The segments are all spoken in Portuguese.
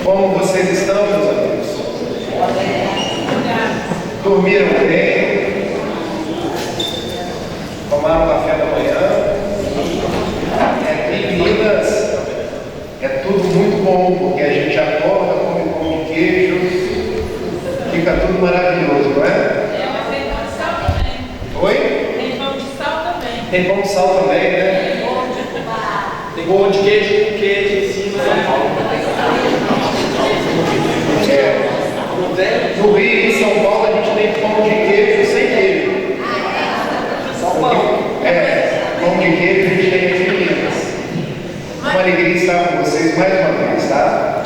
Como vocês estão, meus amigos? Dormiram bem? Tomaram café da manhã? Aqui em Minas é tudo muito bom, porque a gente acorda, come pão de queijo, fica tudo maravilhoso, não é? Tem pão de sal também. Oi? Tem pão de sal também. Tem pão de sal também, né? Tem pão de queijo com queijo em cima. No Rio e em São Paulo a gente tem pão de queijo sem queijo. Só pão. Pão de queijo a gente tem aqui em Minas. Uma alegria estar com vocês mais uma vez, tá?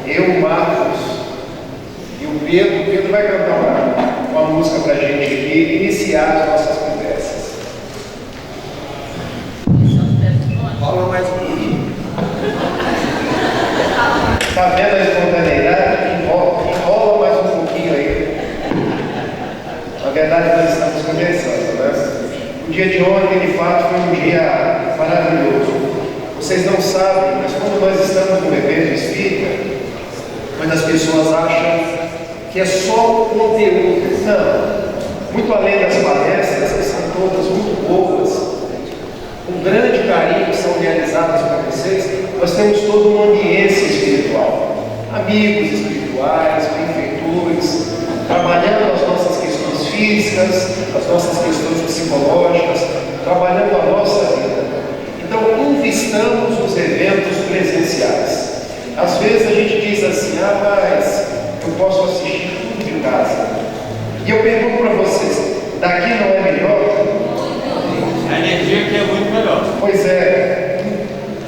Eu, o Marcos e o Pedro. O Pedro vai cantar uma música pra gente aqui, iniciar as nossas conversas. Fala mais um pouquinho. Tá vendo a espontaneidade? Enrola mais um pouquinho aí. Na verdade, nós estamos começando, né? O dia de ontem, de fato, foi um dia maravilhoso. Vocês não sabem, mas quando nós estamos no evento espírita, quando as pessoas acham que é só o conteúdo. Não. Muito além das palestras, que são todas muito boas, com grande carinho que são realizadas para vocês, nós temos toda uma ambiência espiritual. Amigos espirituais, benfeitores, trabalhando as nossas questões físicas, as nossas questões psicológicas, trabalhando a nossa vida. Então, investamos nos eventos presenciais. Às vezes a gente diz assim, mas eu posso assistir tudo de casa. E eu pergunto para vocês, daqui não é melhor? A energia aqui é muito melhor. Pois é.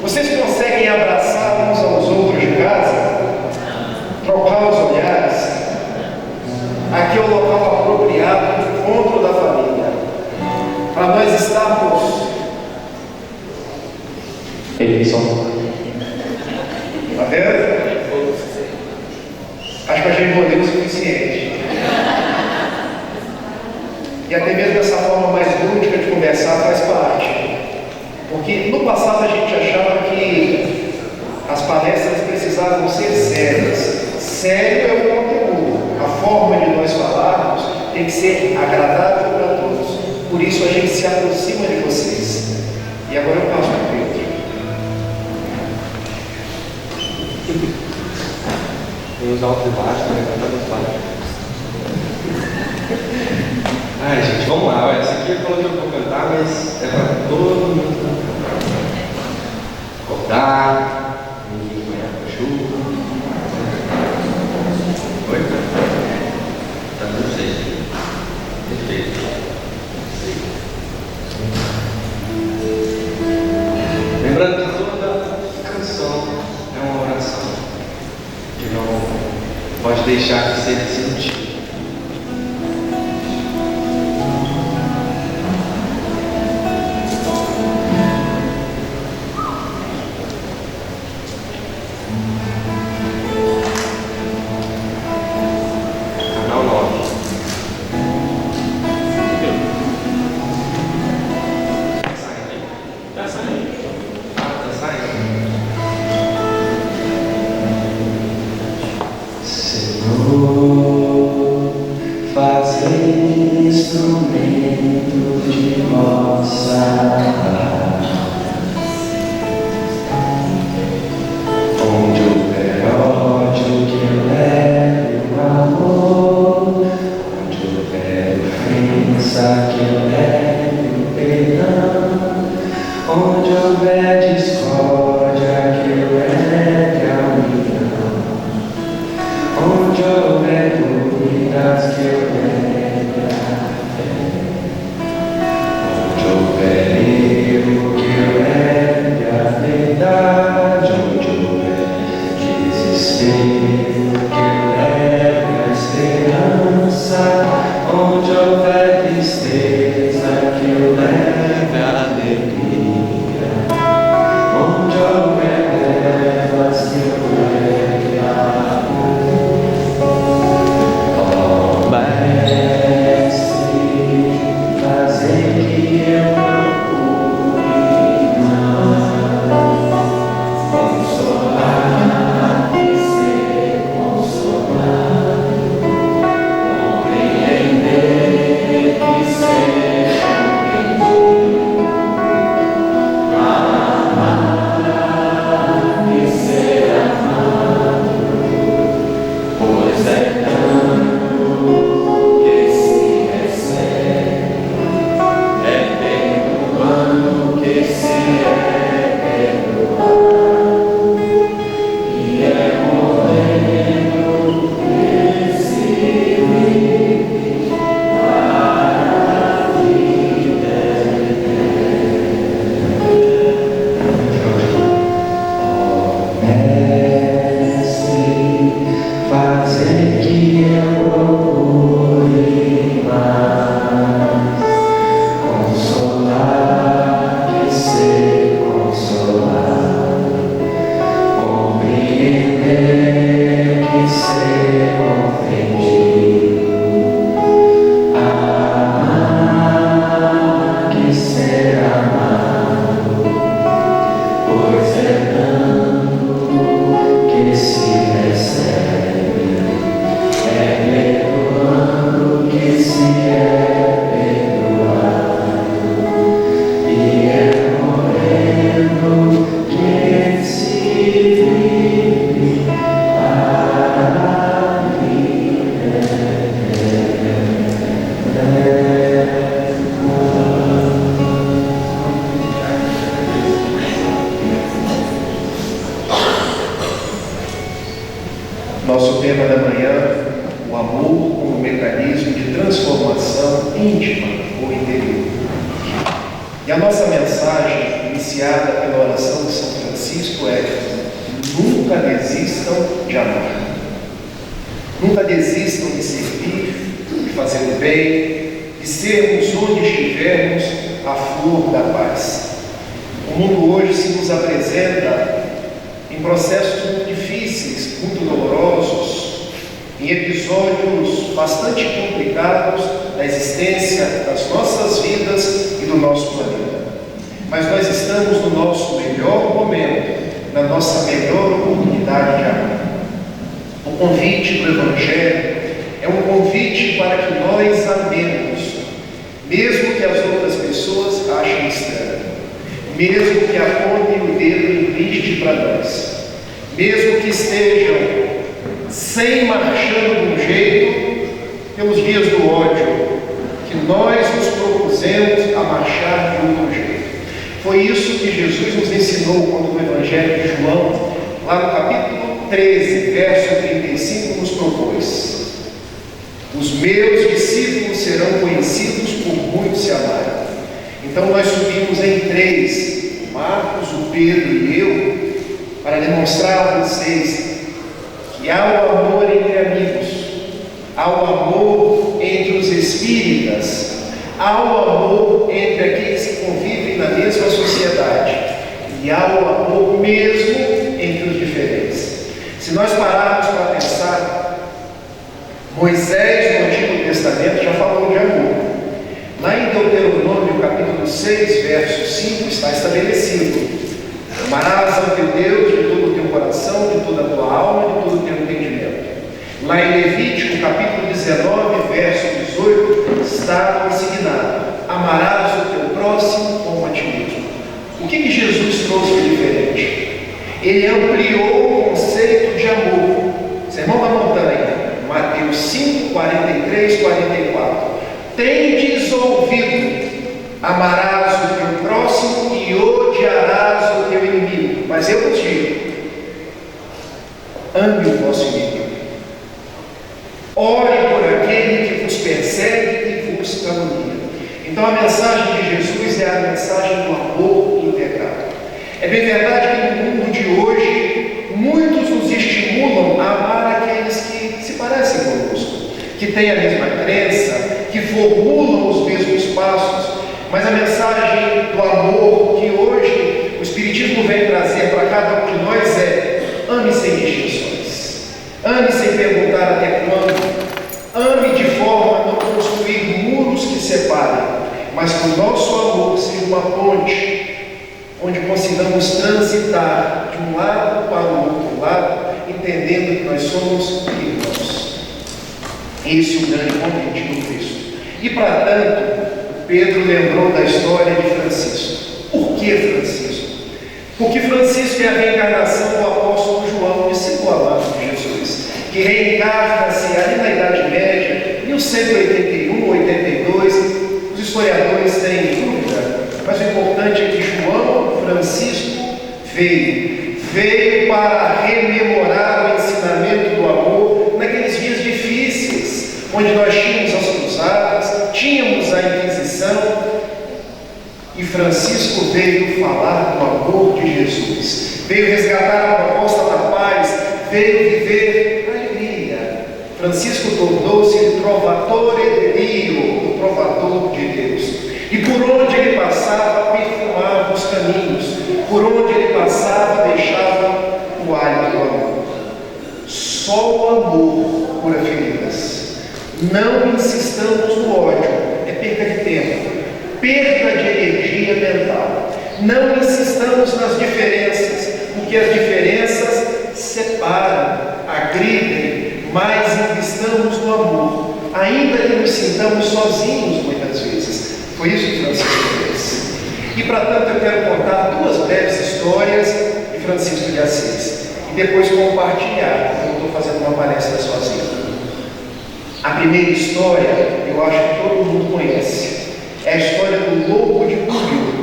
Vocês conseguem abraçar uns aos outros de casa? Trocar os olhares? Aqui é o local apropriado do encontro da família. Para nós estarmos. Tá vendo? Acho que a gente envolveu o suficiente. E até mesmo essa forma mais lúdica de conversar faz parte. Porque no passado a gente achava que as palestras precisavam ser sérias. Sério é o conteúdo. A forma de nós falarmos tem que ser agradável para todos. Por isso a gente se aproxima de vocês. E agora eu passo para o Pedro. Tem os altos e baixos, né? Cantar nos baixos. Ai, gente, vamos lá. Olha, essa aqui eu falei que eu vou cantar, mas é para todo mundo acordar, ninguém ganhar com chuva. Oi? Tá tudo certo. Perfeito. Lembrando que toda canção é uma oração que não pode deixar de ser sentida. Canal 9. Tá saindo. Tá saindo. Senhor, faze instrumento de vossa paz. Onde houver ódio, que eu leve o amor. Onde houver ofensa, que eu leve o perdão. Onde nosso tema da manhã, o amor como mecanismo de transformação íntima ou interior. E a nossa mensagem, iniciada pela oração de São Francisco, é: nunca desistam de amar. Nunca desistam de servir, de fazer o bem, de sermos onde estivermos a flor da paz. O mundo hoje se nos apresenta em processos muito difíceis, muito dolorosos, em episódios bastante complicados da existência das nossas vidas e do nosso planeta. Mas nós estamos no nosso melhor momento, na nossa melhor oportunidade de amar. O convite do Evangelho é um convite para que nós amemos, mesmo que as outras pessoas achem estranho, mesmo que apontem o dedo em triste para nós, mesmo que estejam sem marchando de um jeito pelos dias do ódio, que nós nos propusemos a marchar de outro jeito. Foi isso que Jesus nos ensinou quando no Evangelho de João, lá no capítulo 13, verso 35, nos propôs: os meus discípulos serão conhecidos por muitos se amarem. Então nós subimos em três, o Marcos, o Pedro e eu, para demonstrar a vocês que há o amor entre amigos, há o amor entre os espíritas, há o amor entre aqueles que convivem na mesma sociedade, e há o amor mesmo entre os diferentes. Se nós pararmos para pensar, Moisés no Antigo Testamento já falou de amor. Lá em Deuteronômio capítulo 6, verso 5, está estabelecido: amarás ao teu Deus de todo o teu coração, de toda a tua alma, de todo o teu entendimento. Lá em Levítico capítulo 19, verso 18, está consignado: amarás o teu próximo como a ti mesmo. O que Jesus trouxe de diferente? Ele ampliou o conceito de amor. Sermão da Montanha, Mateus 5, 43, 44. Tendes ouvido: amarás o teu próximo e odiarás o teu inimigo. Mas eu vos digo: ame o vosso inimigo. Ore por aquele que vos persegue e vos calunia. Então a mensagem de Jesus é a mensagem do amor integral. É bem verdade que no mundo de hoje muitos nos estimulam a amar aqueles que se parecem conosco, que têm a mesma crença, que formulam os mesmos passos, mas a mensagem do amor que hoje o Espiritismo vem trazer para cada um de nós é: ame sem distinções, ame sem perguntar até quando, ame de forma a não construir muros que separem, mas que o nosso amor seja uma ponte, onde consigamos transitar de um lado para o outro lado, entendendo que nós somos irmãos. Esse é o grande convite do texto. E para tanto, Pedro lembrou da história de Francisco. Por que Francisco? Porque Francisco é a reencarnação do apóstolo João, discípulo amado de Jesus, que reencarna-se ali na Idade Média, 1181, 82. Os historiadores têm dúvida, mas o importante é que João Francisco veio para rememorar o ensinamento do amor naqueles dias difíceis, onde nós tínhamos as cruzadas, tínhamos a Inquisição, e Francisco veio falar do amor de Jesus, veio resgatar a proposta da paz, veio viver a alegria. Francisco tornou-se o trovatore de Dio, o trovador de Deus. E por onde ele passava, perfumava os caminhos. Por onde ele passava, deixava o hálito do amor. Só o amor cura feridas. Não insistamos no ódio, é perda de tempo, perda de energia mental. Não insistamos nas diferenças, porque as diferenças separam, agridem, mas investamos no amor, ainda que nos sintamos sozinhos muitas vezes. Foi isso que Francisco fez. E para tanto eu quero contar duas breves histórias de Francisco de Assis e depois compartilhar, porque eu estou fazendo uma palestra sozinho. A primeira história, eu acho que todo mundo conhece, é a história do lobo de Gubbio.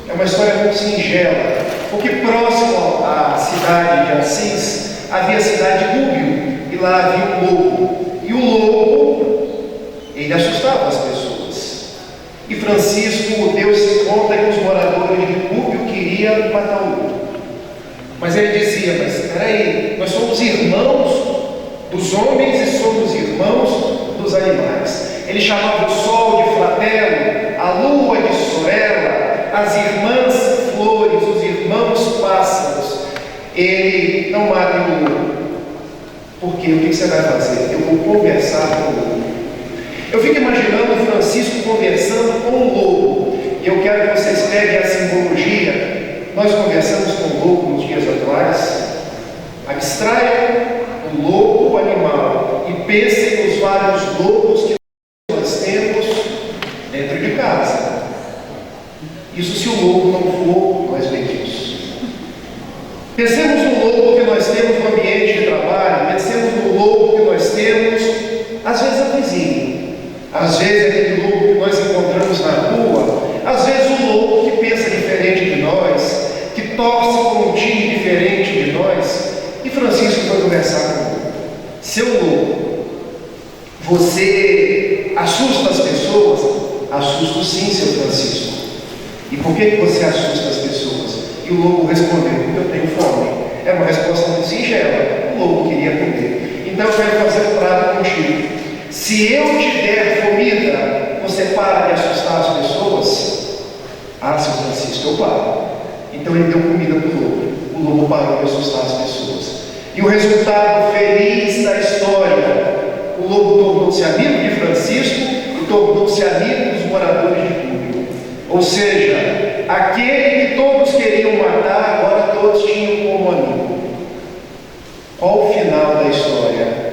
É uma história muito singela, porque próximo à cidade de Assis havia a cidade de Gubbio, lá havia um lobo. E o lobo, ele assustava as pessoas. E Francisco deu-se conta que os moradores de Cúbio queriam matar o lobo. Mas ele dizia, mas espera aí, nós somos irmãos dos homens e somos irmãos dos animais. Ele chamava o sol de fratelo, a lua de sorella, as irmãs flores, os irmãos pássaros. Ele não mata o lobo. Por quê? O que você vai fazer? Eu vou conversar com o lobo. Eu fico imaginando Francisco conversando com o lobo. E eu quero que vocês peguem a simbologia. Nós conversamos com o lobo nos dias atuais. Abstraiam o lobo, o animal, e pensem nos vários lobos que nós temos dentro de casa. Isso se o lobo não for nós mesmos. Pensemos no lobo que nós temos no ambiente de trabalho, pensemos no lobo que nós temos, às vezes a vizinha, às vezes aquele lobo que nós encontramos na rua, às vezes o lobo que pensa diferente de nós, que torce com um time diferente de nós. E Francisco foi conversar com o lobo. Seu lobo, você assusta as pessoas? Assusto sim, seu Francisco. E por que você assusta as pessoas? E o lobo respondeu, porque eu tenho fome. É uma resposta muito singela. O lobo queria comer. Então eu quero fazer um prato contigo. Se eu te der comida, você para de assustar as pessoas? Ah, seu Francisco, eu paro. Então ele deu comida para o lobo. O lobo parou de assustar as pessoas. E o resultado feliz da história, o lobo tornou-se amigo de Francisco e tornou-se amigo dos moradores de Cúbio. Ou seja, aquele que todos queriam matar, agora todos tinham como amigo. Qual o final da história?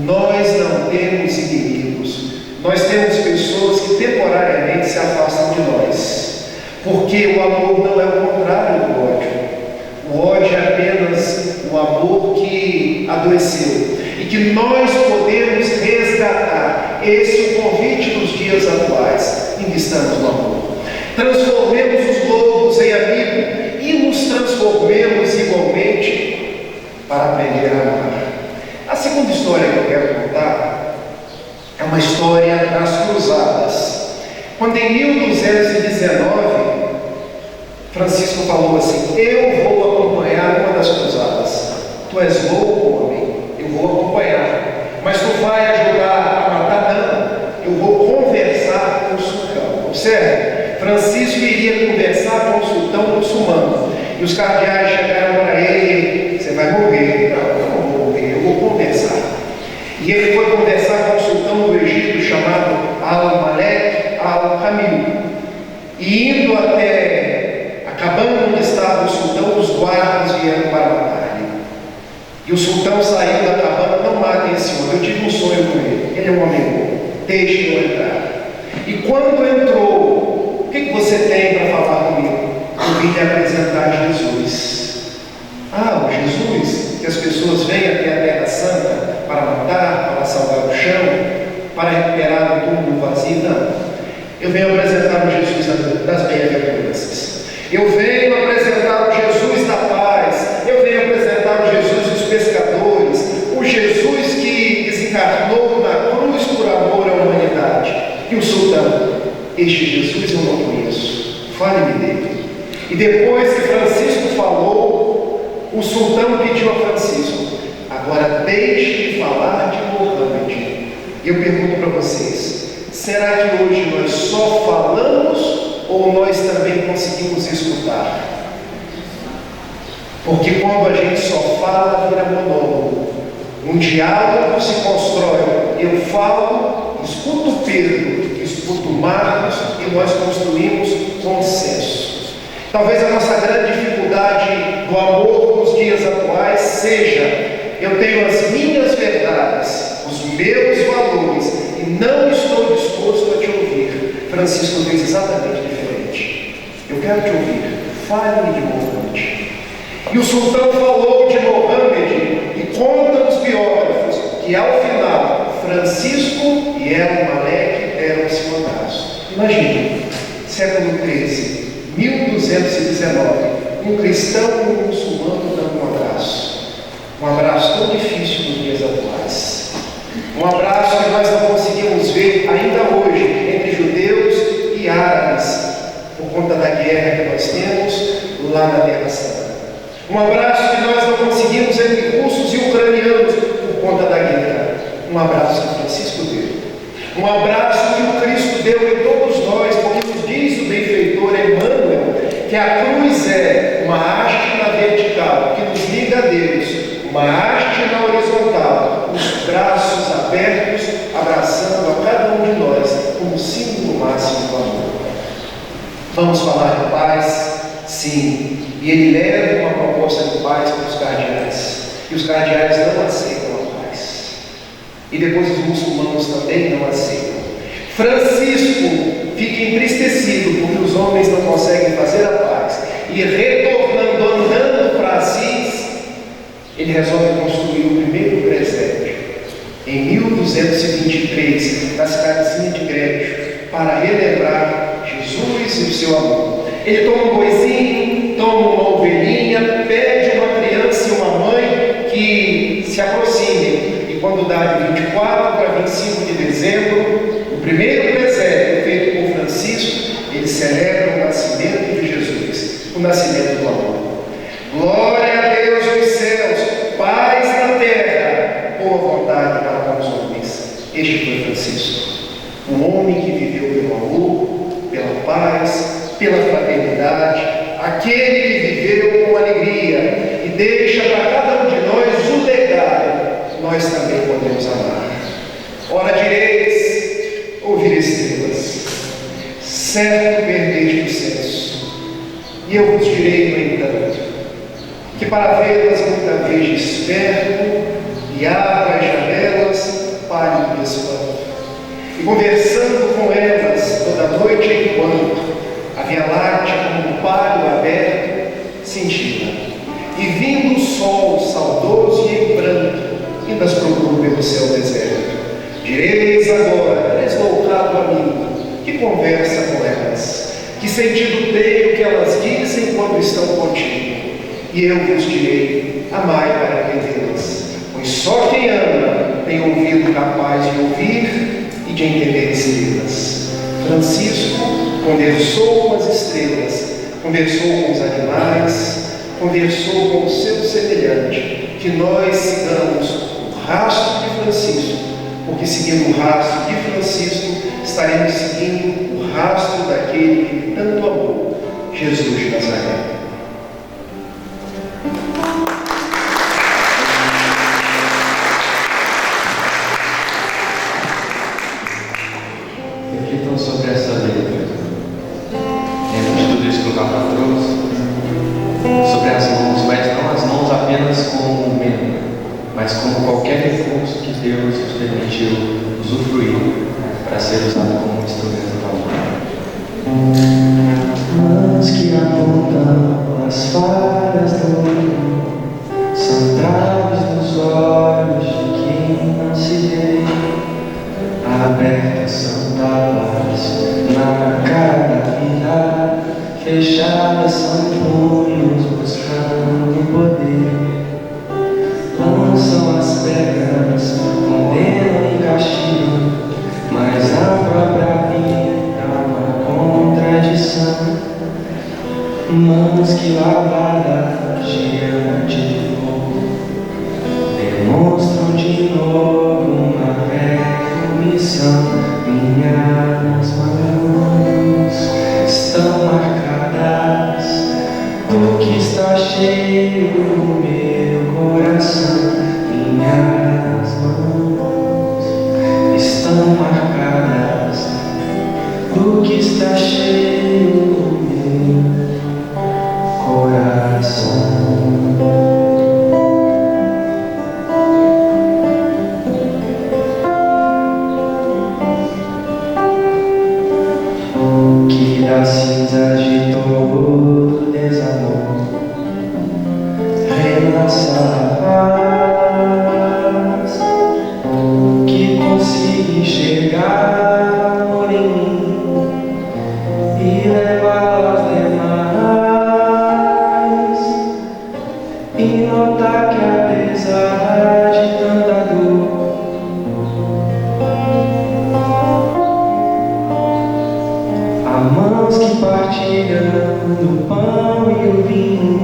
Nós não temos inimigos. Nós temos pessoas que temporariamente se afastam de nós. Porque o amor não é o contrário do ódio. O ódio é apenas o amor que adoeceu. E que nós podemos resgatar. Esse é o convite dos dias atuais. Investamos no amor. Transformemos os lobos em amigos e nos transformemos igualmente para aprender a amar. A segunda história que eu quero contar é uma história das cruzadas. Quando em 1219 Francisco falou assim: eu vou acompanhar uma das cruzadas. Tu és louco, homem? Eu vou acompanhar. Mas tu vai ajudar a matar? Não. Eu vou conversar com o sultão. Observe, Francisco iria conversar com o sultão muçulmano. E os cardeais chegaram para ele: você vai morrer. Não, eu não vou morrer, eu vou conversar. E ele foi conversar com o sultão do Egito chamado Al-Malek Al-Kamil. E indo até a cabana onde estava o sultão, os guardas vieram para matar ele. E o sultão saiu da cabana: não matem esse homem, eu tive um sonho com ele. Ele é um homem bom, deixem-no entrar. E quando entrou: o que você tem para falar comigo? Eu vim lhe apresentar Jesus. Ah, o Jesus que as pessoas vêm até a Terra Santa para matar, para salvar o chão, para recuperar o túmulo vazio? Não. Eu venho apresentar o Jesus das bem-aventuranças. Eu venho apresentar o Jesus da paz. Eu venho apresentar o Jesus dos pescadores. O Jesus que desencarnou na cruz por amor à humanidade. E o sultão: este Jesus eu não conheço. Fale-me dele. E depois que Francisco falou, o sultão pediu a Francisco: agora deixe de falar de Mohammed. E eu pergunto para vocês: será que hoje nós só falamos ou nós também conseguimos escutar? Porque quando a gente só fala, vira monólogo. Um diálogo se constrói. Eu falo, escuto Pedro, escuto Marcos e nós construímos consenso. Talvez a nossa grande dificuldade do amor nos dias atuais seja: eu tenho as minhas verdades, os meus valores e não estou disposto a te ouvir. Francisco fez exatamente diferente. Eu quero te ouvir. Fale-me de Mohammed. E o sultão falou de Mohammed e conta os biógrafos que ao final Francisco e Al-Malek deram-se um abraço. Imagine, século XIII, 1219, um cristão e um muçulmano dando um abraço tão difícil nos dias atuais. na Terra Santa. Um abraço que nós não conseguimos entre russos e ucranianos por conta da guerra. Um abraço que Francisco deu. Um abraço que o Cristo deu em todos nós, porque nos diz o benfeitor Emmanuel que a cruz é uma haste na vertical que nos liga a Deus, uma haste na horizontal, os braços abertos, abraçando a cada um de nós como símbolo máximo do amor. Vamos falar de paz? Sim. E ele leva uma proposta de paz para os cardeais. E os cardeais não aceitam a paz. E depois os muçulmanos também não aceitam. Francisco fica entristecido porque os homens não conseguem fazer a paz. E retornando, andando para Assis, ele resolve construir o primeiro presépio em 1223, na cidadezinha de Grêmio, para relembrar Jesus e o seu amor. Ele toma um boizinho, toma uma ovelhinha, pede uma criança e uma mãe que se aproximem. E quando dá de 24 para 25 de dezembro, o primeiro presépio feito por Francisco, ele celebra o nascimento de Jesus, o nascimento do amor. Glória a Deus nos céus, paz na terra, boa vontade para com os homens. Este foi Francisco, um homem que viveu pelo amor, pela paz, pela fraternidade, aquele que viveu com alegria e deixa para cada um de nós o legado. Nós também podemos amar. Ora direis, ouvir estrelas, certo perdeste o senso, e eu vos direi, no entanto, que para vê-las muita vez desperto e abro as janelas pálido de espanto, e conversando com elas toda noite enquanto a Via Láctea como um palho aberto cintina, e vindo o sol saudoso e em pranto, ainda as procuro pelo céu deserto. Direis agora, desloucado amigo, que conversa com elas, que sentido tem o que elas dizem quando estão contigo? E eu vos direi, amai para entendê-las, pois só quem ama tem ouvido capaz de ouvir e de entender estrelas. Francisco conversou com as estrelas, conversou com os animais, conversou com o seu semelhante. Que nós sigamos o rastro de Francisco, porque seguindo o rastro de Francisco, estaremos seguindo o rastro daquele que tanto amou, Jesus de Nazaré. Reflitam sobre essa letra. Dentro de tudo isso que o Papa trouxe, sobre as mãos, mas não as mãos apenas como um membro, mas como qualquer recurso que Deus nos permitiu usufruir para ser usado como um instrumento do amor. Mãos que apontam as falhas do mundo são traves nos olhos de quem não se vê. Abertas são tapas na cara da vida, fechadas são punhos buscando poder. Lançam as pedras, condenam e castigam, mas a própria vida é uma contradição. Mãos que lavadas diante de fogo demonstram de novo uma velha missão. Minhas mãos estão marcadas do que está cheio no meu coração. Minhas mãos estão marcadas do que está cheio no meu coração. Que das cinzas de todo desamor renasça a paz, que consiga enxergar amor em mim e levar aos demais, e notar que apesar de tanta dor, há mãos que partilham do pão e o vinho.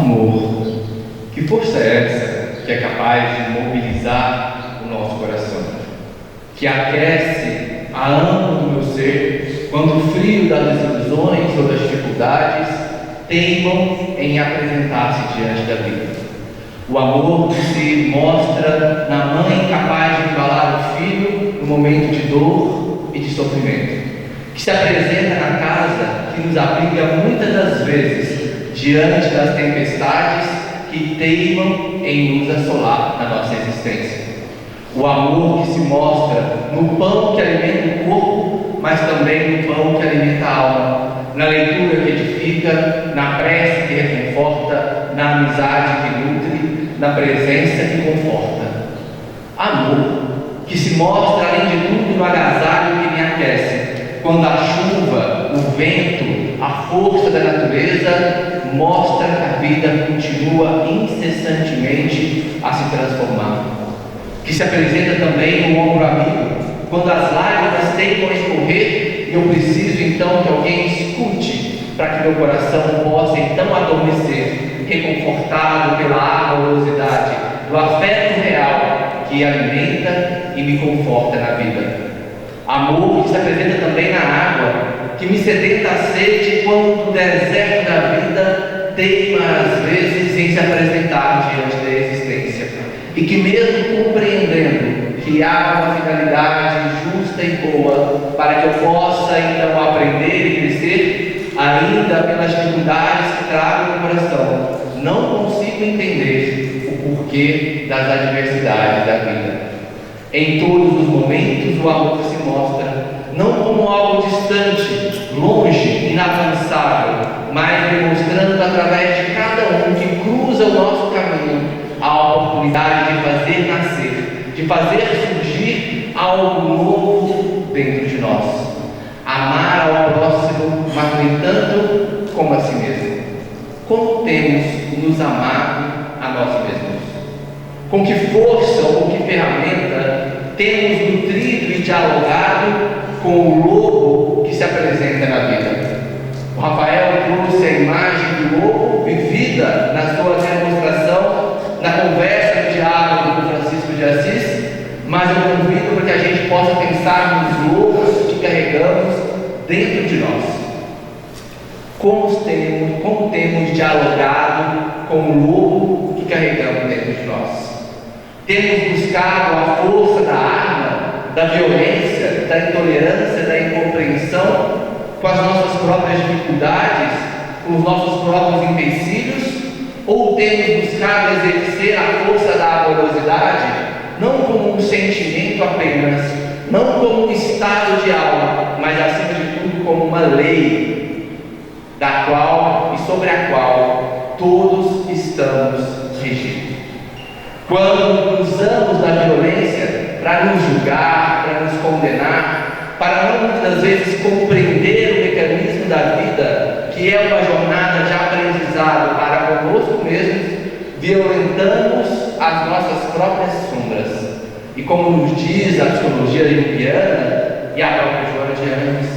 Amor. Que força é essa que é capaz de mobilizar o nosso coração? Que aquece a âmago do meu ser quando o frio das desilusões ou das dificuldades teimam em apresentar-se diante da vida. O amor que se mostra na mãe capaz de embalar o filho no momento de dor e de sofrimento. Que se apresenta na casa que nos abriga muitas das vezes diante das tempestades que teimam em nos assolar na nossa existência. O amor que se mostra no pão que alimenta o corpo, mas também no pão que alimenta a alma, na leitura que edifica, na prece que reconforta, na amizade que nutre, na presença que conforta. Amor que se mostra, além de tudo, no agasalho que me aquece, quando a chuva, o vento, a força da natureza mostra que a vida continua incessantemente a se transformar. Que se apresenta também no ombro amigo, quando as lágrimas teimam a escorrer e eu preciso então que alguém escute, para que meu coração possa então adormecer, reconfortado pela amorosidade, do afeto real que alimenta e me conforta na vida. Amor que se apresenta também na água, que me sedenta a sede quando o deserto da vida teima às vezes em se apresentar diante da existência, e que mesmo compreendendo que há uma finalidade justa e boa para que eu possa então aprender e crescer, ainda pelas dificuldades que trago no coração, não consigo entender o porquê das adversidades da vida. Em todos os momentos o amor se mostra, não como algo distante, longe, inalcançável, mas demonstrando através de cada um que cruza o nosso caminho a oportunidade de fazer nascer, de fazer surgir algo novo dentro de nós. Amar ao próximo, mas no entanto como a si mesmo. Como temos nos amado a nós mesmos? Com que força ou com que ferramenta temos nutrido e dialogado com o lobo que se apresenta na vida? O Rafael trouxe a imagem do lobo vivida na sua demonstração, na conversa, no diálogo com Francisco de Assis, mas eu convido para que a gente possa pensar nos lobos que carregamos dentro de nós. Como temos dialogado com o lobo que carregamos dentro de nós? Temos buscado a força da arma, da violência, da intolerância, da incompreensão, com as nossas próprias dificuldades, com os nossos próprios empecilhos, ou temos buscado exercer a força da amorosidade, não como um sentimento apenas, não como um estado de alma, mas acima de tudo como uma lei, da qual e sobre a qual todos estamos regidos. Quando usamos da violência para nos julgar, para nos condenar, para não muitas vezes compreender o mecanismo da vida, que é uma jornada de aprendizado para conosco mesmos, violentamos as nossas próprias sombras. E como nos diz a psicologia junguiana e a própria Joana de Ângeles,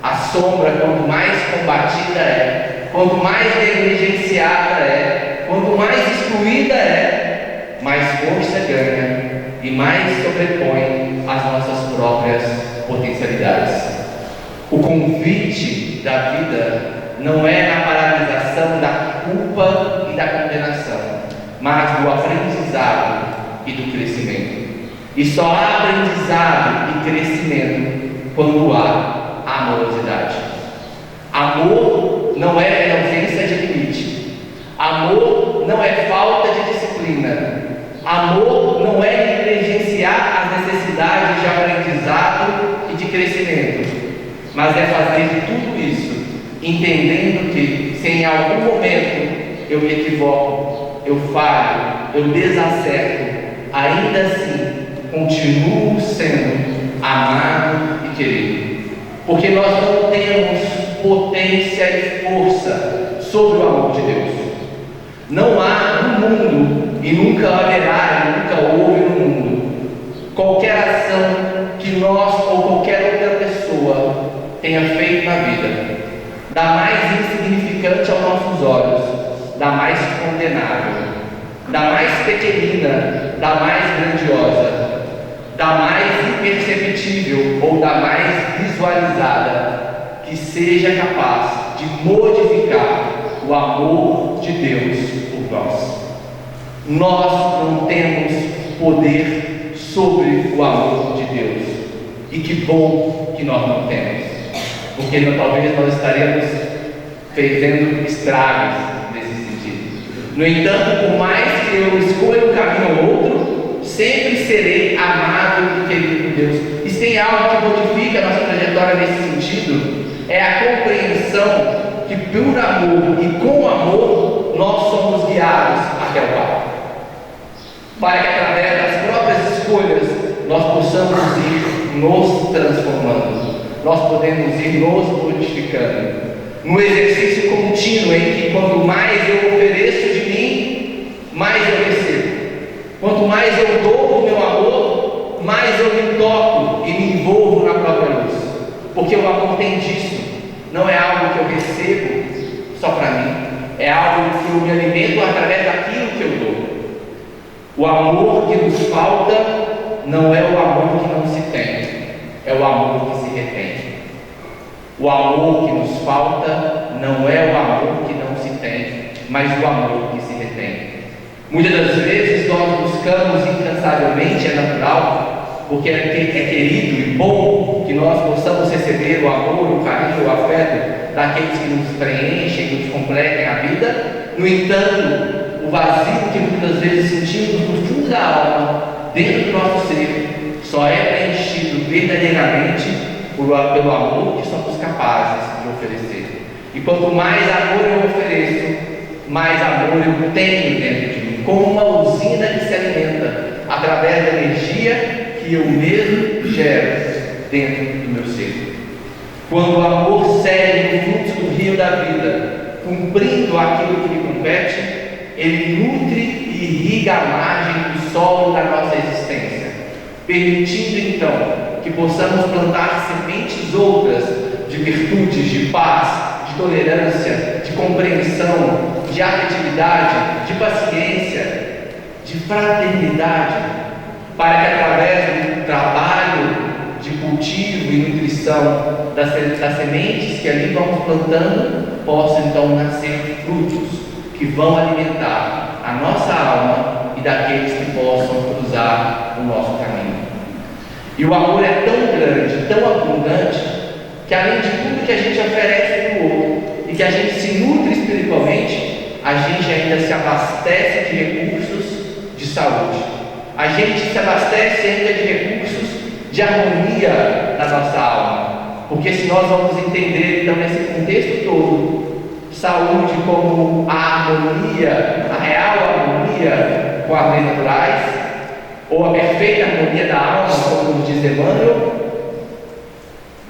a sombra, quanto mais combatida é, quanto mais negligenciada é, quanto mais excluída é, mais força ganha e mais sobrepõe as nossas próprias potencialidades. O convite da vida não é na paralisação da culpa e da condenação, mas do aprendizado e do crescimento. E só há aprendizado e crescimento quando há amorosidade. Amor não é ausência de limite. Amor não é falta de disciplina. Amor não é negligenciar as necessidades de aprendizado e de crescimento, mas é fazer tudo isso entendendo que se em algum momento eu me equivoco, eu falho, eu desacerto, ainda assim continuo sendo amado e querido, porque nós não temos potência e força sobre o amor de Deus. Não há no mundo, e nunca haverá, e nunca houve no mundo, qualquer ação que nós ou qualquer outra pessoa tenha feito na vida, da mais insignificante aos nossos olhos, da mais condenável, da mais pequenina, da mais grandiosa, da mais imperceptível ou da mais visualizada, que seja capaz de modificar o amor de Deus por nós. Nós não temos poder sobre o amor de Deus, e que bom que nós não temos, porque talvez nós estaremos fazendo estragos nesse sentido. No entanto, por mais que eu escolha um caminho ou outro, sempre serei amado e querido por Deus. E se tem algo que modifica a nossa trajetória nesse sentido, é a compreensão que por amor e com amor nós somos guiados até o Pai, para que através das próprias escolhas nós possamos ir nos transformando, nós podemos ir nos modificando, no exercício contínuo em que quanto mais eu ofereço de mim, mais eu recebo. Quanto mais eu dou o meu amor, mais eu me toco e me envolvo na própria luz, porque o amor tem disso. Não é algo que eu recebo só para mim, é algo que eu me alimento através daquilo que eu dou. O amor que nos falta não é o amor que não se tem, é o amor que se retém. O amor que nos falta não é o amor que não se tem, mas o amor que se retém. Muitas das vezes nós buscamos incansavelmente, é natural, porque é querido e bom que nós possamos receber o amor, o carinho, o afeto daqueles que nos preenchem, que nos completem a vida. No entanto, o vazio que muitas vezes sentimos no fundo da alma, dentro do nosso ser, só é preenchido verdadeiramente pelo amor que somos capazes de oferecer. E quanto mais amor eu ofereço, mais amor eu tenho dentro de mim, como uma usina que se alimenta através da energia que eu mesmo gero dentro do meu ser. Quando o amor segue no fluxo do rio da vida, cumprindo aquilo que lhe compete, ele nutre e irriga a margem do solo da nossa existência, permitindo então que possamos plantar sementes outras de virtudes, de paz, de tolerância, de compreensão, de afetividade, de paciência, de fraternidade, para que através do trabalho de cultivo e nutrição das sementes que ali vamos plantando, possam então nascer frutos que vão alimentar a nossa alma e daqueles que possam cruzar o nosso caminho. E o amor é tão grande, tão abundante, que além de tudo que a gente oferece para o outro e que a gente se nutre espiritualmente, a gente ainda se abastece de recursos de saúde. A gente se abastece ainda de recursos de harmonia na nossa alma. Porque se nós vamos entender então nesse contexto todo, saúde como a harmonia, a real harmonia com as leis naturais, ou a perfeita harmonia da alma, como nos diz Emmanuel,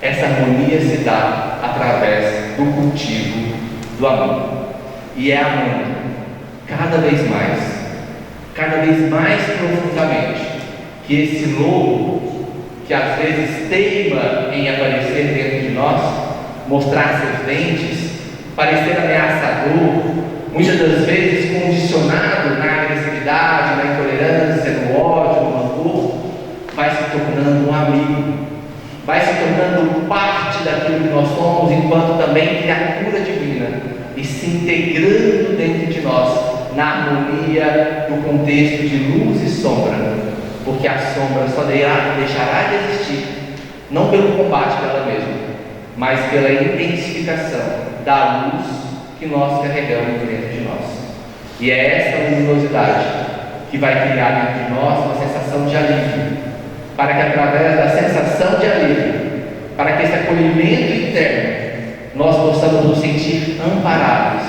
essa harmonia se dá através do cultivo do amor. E é amando cada vez mais profundamente, que esse lobo, que às vezes teima em aparecer dentro de nós, mostrar seus dentes, parecer ameaçador, muitas das vezes condicionado na agressividade, na intolerância, no ódio, no rancor, vai se tornando um amigo, vai se tornando parte daquilo que nós somos, enquanto também criatura divina, e se integrando dentro de nós, na harmonia do contexto de luz e sombra, porque a sombra só deixará de existir, não pelo combate dela mesma, mas pela intensificação da luz que nós carregamos dentro de nós. E é essa luminosidade que vai criar dentro de nós uma sensação de alívio, para que através da sensação de alívio, para que esse acolhimento interno, nós possamos nos sentir amparados,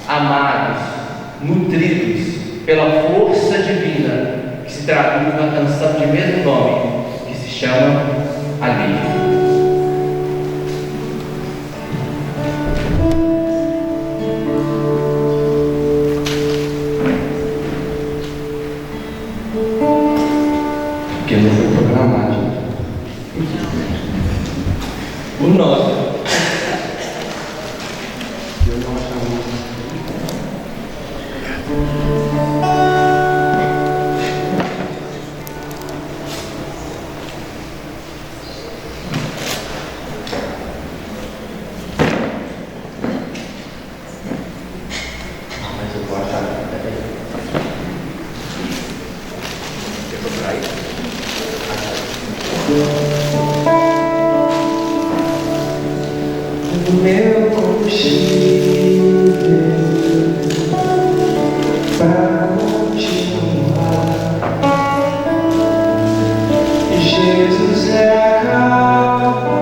amados, nutridos pela força divina que se traduz na canção de mesmo nome, que se chama alívio. Porque não foi programado. O nosso. Eu não achava. Mas eu vou achar. Peraí. Eu vou pra aí. O meu combustível para continuar. Jesus é a calma,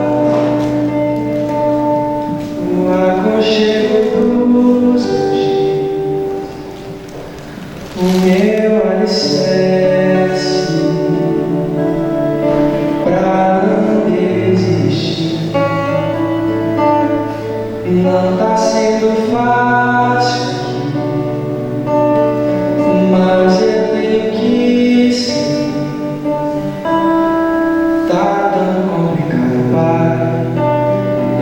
o aconchego dos meus dias, o meu alicerce pra não desistir. Não tá sendo fácil aqui, mas eu tenho que seguir. Tá tão complicado, pai.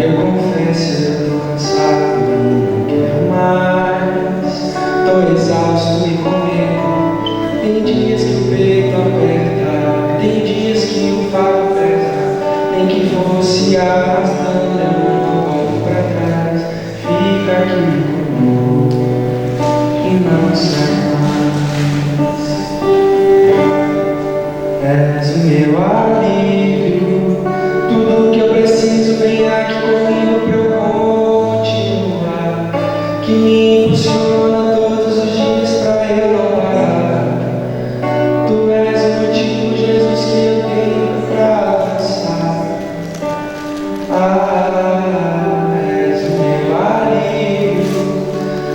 Eu confesso, eu tô cansado, não quero mais. Tô exausto e com medo. Tem dias que o peito aperta, tem dias que o fardo pesa. Nem que fosse arrastando, eu não volto pra trás. Fica aqui comigo e não sai mais. És o meu alívio, tudo que eu preciso vem aqui comigo pra eu continuar. Que me impulsiona todos os dias pra eu não parar. Tu és o motivo, Jesus, que eu tenho pra avançar. És o meu alívio,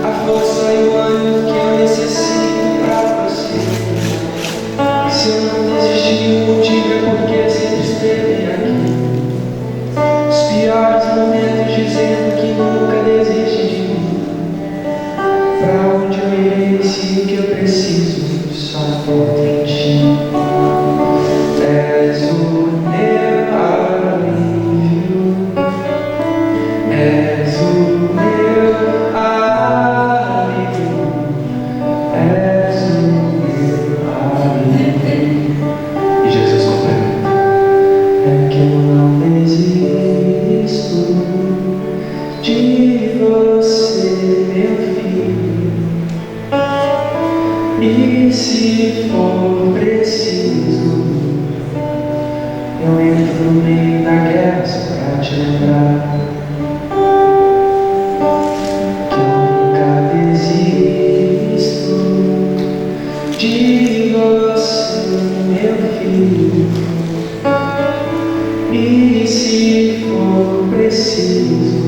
a força e o ânimo que eu necessito pra prosseguir. Se eu não desisti, o motivo é porque sempre esteve aqui. Os piores momentos dizendo que nunca desiste de mim. Pra onde eu irei se o que eu preciso só encontro em ti? És o meu alívio, és o meu alívio, és o meu alívio. E Jesus complementa. É que eu não desisto de você, meu filho. E se for preciso, eu entro no meio da guerra só pra te lembrar que eu nunca desisto de você, meu filho. E se for preciso,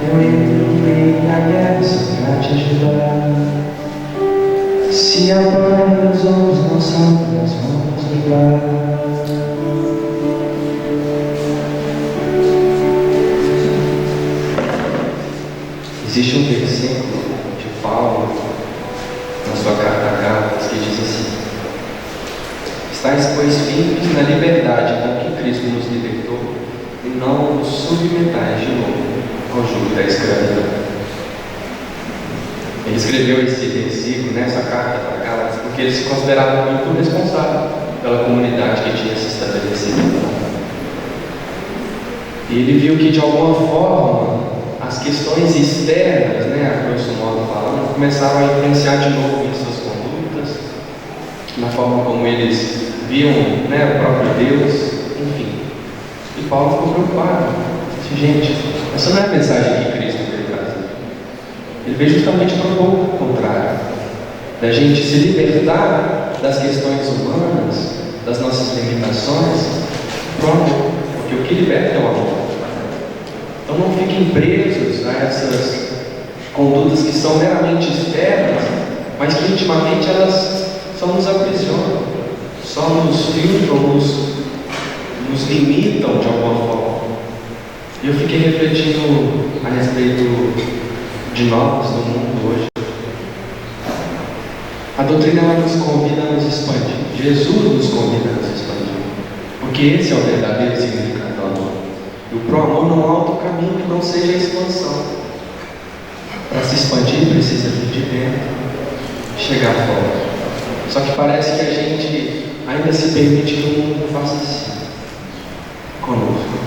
eu entro no meio da guerra só pra te ajudar. Se agora meus ombros não sabem, nós vamos lutar. Existe um versículo de Paulo na sua carta a Gálatas que diz assim: estáis, pois, firmes na liberdade com que Cristo nos libertou, e não vos submetais de novo ao jugo da escravidão. Ele escreveu esse versículo nessa carta para Gálatas porque ele se considerava muito responsável pela comunidade que tinha se estabelecido. E ele viu que de alguma forma as questões externas, a grosso modo falando, começavam a influenciar de novo em suas condutas, na forma como eles viam o próprio Deus, enfim. E Paulo ficou preocupado. Disse, gente, essa não é a mensagem que Cristo veio trazer. Ele veio justamente para o contrário, da gente se libertar das questões humanas, das nossas limitações, pronto, porque o que liberta é o amor. Então não fiquem presos a essas condutas que são meramente externas, mas que intimamente elas só nos aprisionam, só nos filtram, nos limitam de alguma forma. E eu fiquei refletindo a respeito de nós, do mundo hoje. A doutrina ela nos convida a nos expandir. Jesus nos convida a nos expandir. Porque esse é o verdadeiro significado do amor. E o pró-amor não há outro caminho que não seja a expansão. Para se expandir precisa vir de dentro, chegar fora. Só que parece que a gente ainda se permite que o mundo faça assim conosco.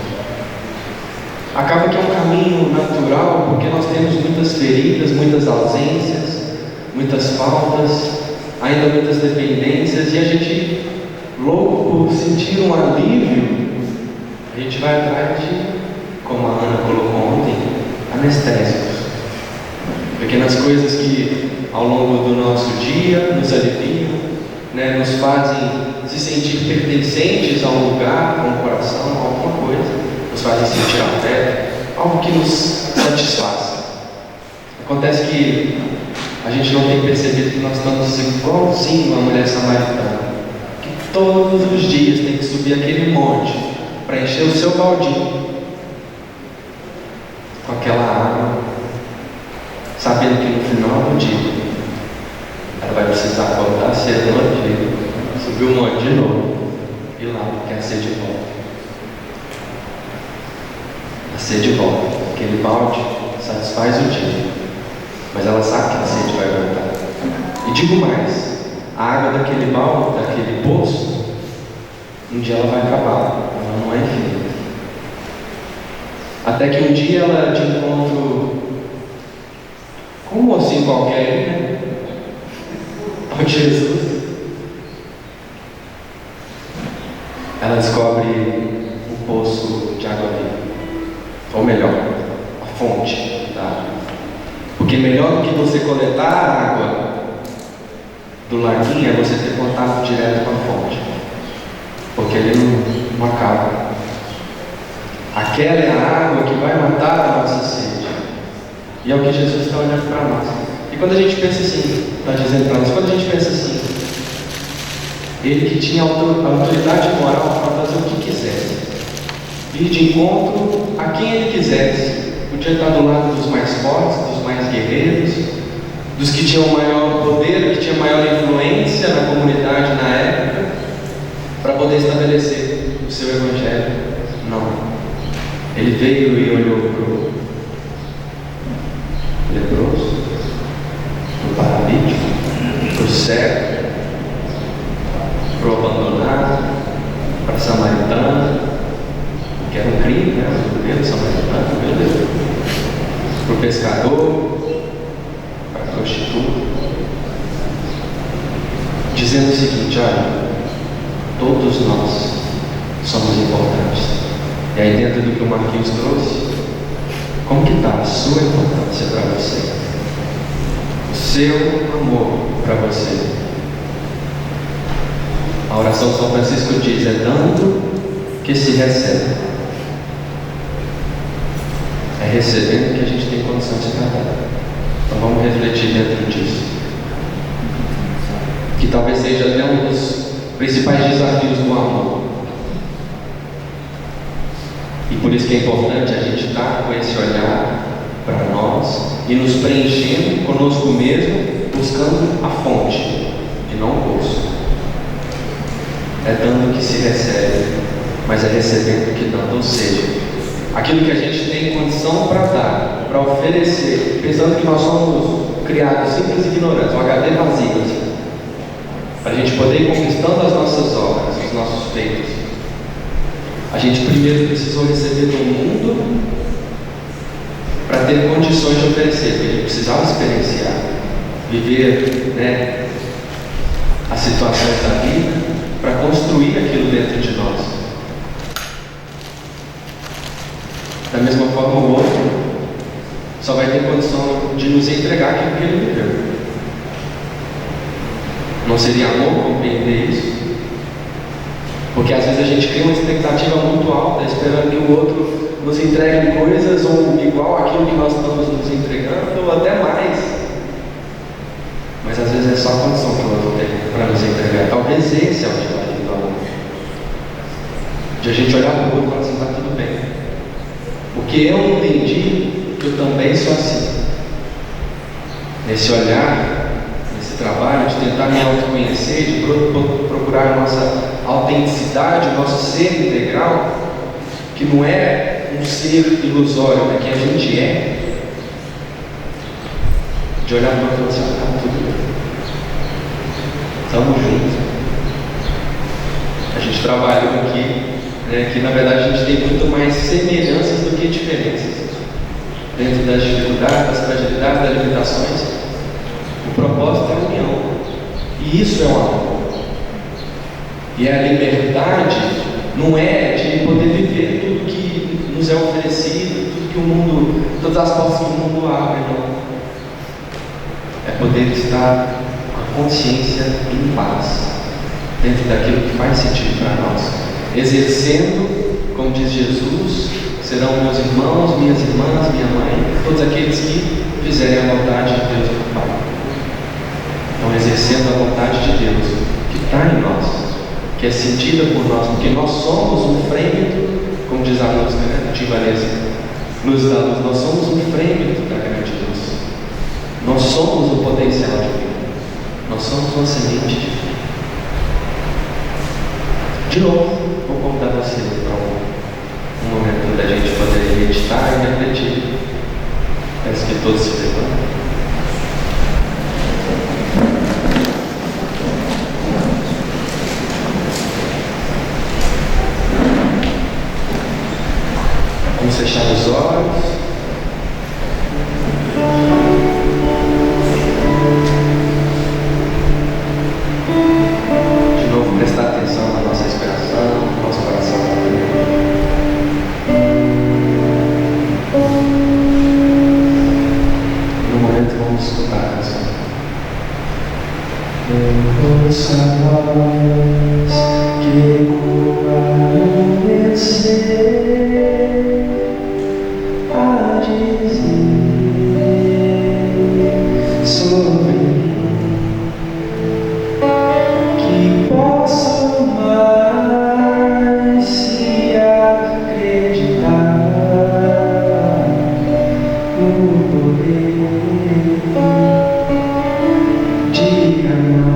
Acaba que é um caminho natural, porque nós temos muitas feridas, muitas ausências, muitas faltas, ainda muitas dependências, e a gente, louco por sentir um alívio, a gente vai atrás de, como a Ana colocou ontem, anestésicos. Pequenas coisas que ao longo do nosso dia nos aliviam, né, nos fazem se sentir pertencentes a um lugar, a um coração, a alguma coisa, nos fazem sentir afeto, algo que nos satisfaz. Acontece que a gente não tem percebido que nós estamos igualzinho a mulher samaritana, que todos os dias tem que subir aquele monte para encher o seu baldinho com aquela água, sabendo que no final do dia ela vai precisar voltar a ser noite, subir o monte de novo e lá quer ser de volta. A sede de volta. Aquele balde satisfaz o dia, mas ela sabe que a sede vai voltar. E digo mais, a água daquele balde, daquele poço, um dia ela vai acabar, ela não é infinita. Até que um dia ela de encontro com um mocinho qualquer, né? Ao Jesus, ela descobre o poço de água viva, ou melhor, a fonte da água. Porque melhor do que você coletar a água do laguinho é você ter contato direto com a fonte, porque ele não acaba. Aquela é a água que vai matar a nossa sede, e é o que Jesus está olhando para nós. E quando a gente pensa assim, está dizendo para nós, quando a gente pensa assim, ele que tinha autoridade moral para fazer o que quisesse, ir de encontro a quem ele quisesse, podia estar do lado dos mais fortes, dos mais guerreiros, dos que tinham maior poder, que tinham maior influência na comunidade na época, para poder estabelecer o seu evangelho. Não. Ele veio e olhou para o leproso, para o paralítico, para o cego, para o abandonado, para a samaritana, que era um crime, né? O governo samaritano, meu Deus, para o pescador, para a prostituta, dizendo o seguinte: olha, todos nós somos importantes. E aí, dentro do que o Marquinhos trouxe, como que está a sua importância para você? O seu amor para você? A oração de São Francisco diz: é dando que se recebe. É recebendo que a gente tem condição de trabalhar. Então vamos refletir dentro disso. Que talvez seja até um dos principais desafios do amor. E por isso que é importante a gente estar com esse olhar para nós e nos preenchendo conosco mesmo, buscando a fonte e não o poço. É dando que se recebe, mas é recebendo que dando. Ou seja, aquilo que a gente tem condição para dar, para oferecer, pensando que nós somos criados simples e ignorantes, um HD vazio, assim, para a gente poder ir conquistando as nossas obras, os nossos feitos. A gente primeiro precisou receber do mundo para ter condições de oferecer, porque a gente precisava experienciar, viver, né, as situações da vida para construir aquilo dentro de nós. Da mesma forma, o outro só vai ter condição de nos entregar aquilo que ele viveu. Não seria amor compreender isso? Porque às vezes a gente cria uma expectativa muito alta, esperando que o outro nos entregue coisas ou igual àquilo que nós estamos nos entregando, ou até mais. Mas às vezes é só a condição que o outro tem para nos entregar. Talvez esse é o desafio do amor. De a gente olhar para o outro e falar assim: está tudo bem. Porque eu entendi que eu também sou assim. Nesse olhar, nesse trabalho de tentar me autoconhecer, de procurar a nossa autenticidade, o nosso ser integral, que não é um ser ilusório, é quem a gente é. de olhar para o outro e falar assim: tá tudo bem, estamos juntos. A gente trabalhou aqui, né, que na verdade a gente tem muito mais semelhanças do que diferenças. Dentro das dificuldades, das fragilidades, das limitações, o propósito é a união. E isso é o amor. E a liberdade não é de poder viver tudo que nos é oferecido, tudo que o mundo, todas as portas que o mundo abre, não. É poder estar com a consciência em paz, dentro daquilo que faz sentido para nós, exercendo, como diz Jesus, serão meus irmãos, minhas irmãs, minha mãe, todos aqueles que fizerem a vontade de Deus do Pai. Então, exercendo a vontade de Deus que está em nós, que é sentida por nós, porque nós somos um frêmito, como diz a música, né, de Vanessa, Luz da Luz, nós somos um frêmito da grande luz. Nós somos o potencial divino. Nós somos uma semente divina. De novo, vou convidar você para um momento da gente poder meditar e refletir. Peço que todos se levantem. Vamos fechar os olhos. De novo, prestar atenção na nossa respiração, no nosso coração também. No momento, vamos escutar a canção. Ouça a voz que ecoa no vencer. Te amar.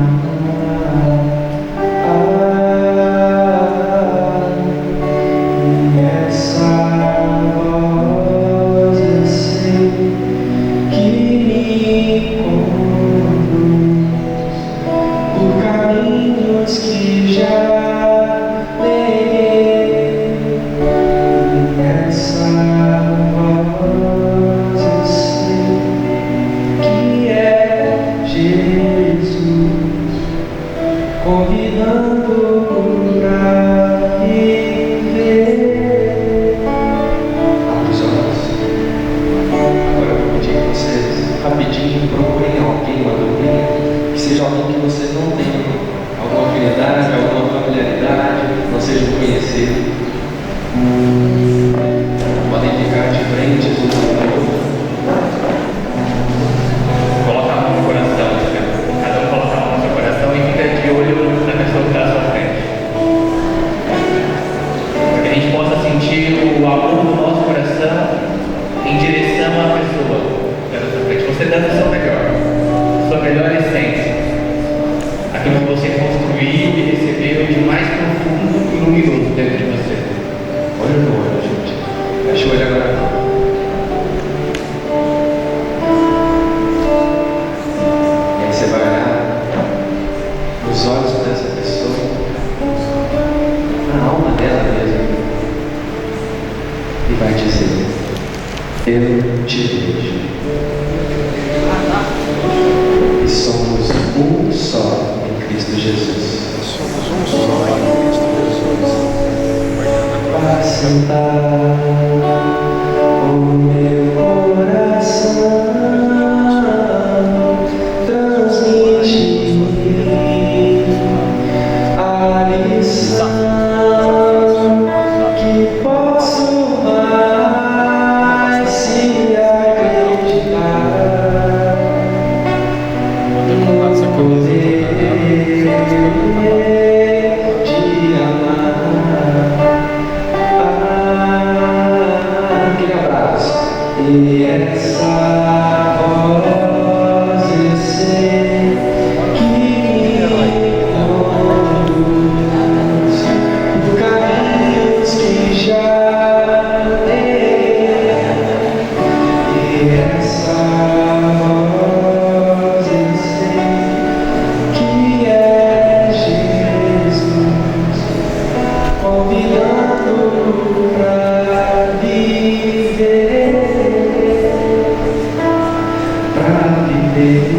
pra viver.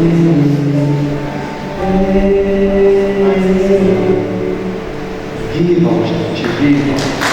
Vivam, gente, vivam.